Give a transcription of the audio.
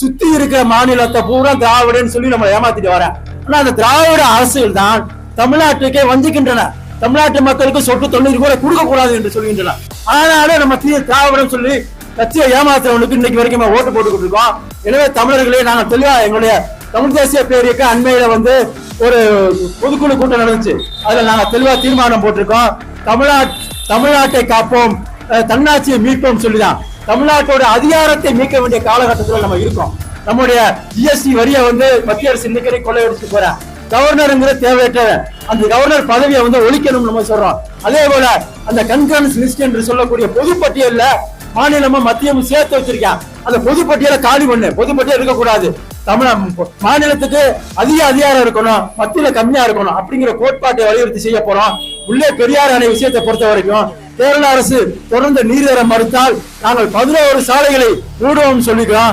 சுத்தி இருக்கிற மாநிலத்தை பூரா திராவிடன்னு சொல்லி நம்ம ஏமாத்திட்டு வரேன். ஆனா அந்த திராவிட அரசுகள் தான் தமிழ்நாட்டுக்கே வஞ்சிக்கின்றன. தமிழ்நாட்டு மக்களுக்கு சொட்டு 90 கூட கொடுக்க கூடாது என்று சொல்கின்றன. ஆனாலும் நம்ம திராவிடம் சொல்லி கட்சியை ஏமாத்துறவனுக்கு இன்னைக்கு வரைக்கும் ஓட்டு போட்டுக்கிட்டு இருக்கோம். எனவே தமிழர்களே நாங்கள் தெளிவா எங்களுடைய தமிழ் தேசிய பேரியக்க அண்மையில ஒரு பொதுக்குழு கூட்டம் நடந்துச்சு. அதுல நாங்க தெளிவா தீர்மானம் போட்டிருக்கோம். தமிழ்நாட்டை காப்போம், தன்னாட்சியை மீட்போம் சொல்லிதான் தமிழ்நாட்டோட அதிகாரத்தை மீட்க வேண்டிய காலகட்டத்தில் நம்ம இருக்கோம். நம்முடைய ஜிஎஸ்டி வரியை மத்திய அரசு இன்னைக்கு கொள்ளையடிச்சு போற கவர்னருங்கிற தேவையற்றவன் அந்த கவர்னர் பதவியை ஒழிக்கணும் நம்ம சொல்றோம். அதே போல அந்த கன்கரன்ஸ் லிஸ்ட் என்று சொல்லக்கூடிய பொதுப்பட்டியல்ல மாநிலமும் மத்தியமும் சேர்த்து வச்சிருக்கான். அந்த பொதுப்பட்டியலை காலி பண்ணு, பொதுப்பட்டியல் இருக்கக்கூடாது. மாநிலத்துக்கு அதிக அதிகாரம் இருக்கணும், மத்தியில கம்மியா இருக்கணும் அப்படிங்கிற கோட்பாட்டை வலியுறுத்தி செய்ய போறோம். உள்ளே பெரியார் அணை விஷயத்தை பொறுத்த வரைக்கும் கேரள அரசு தொடர்ந்து நீர் தர மறுத்தால் நாங்கள் 11 சாலைகளை மூடுவோம் சொல்லிக்கிறோம்.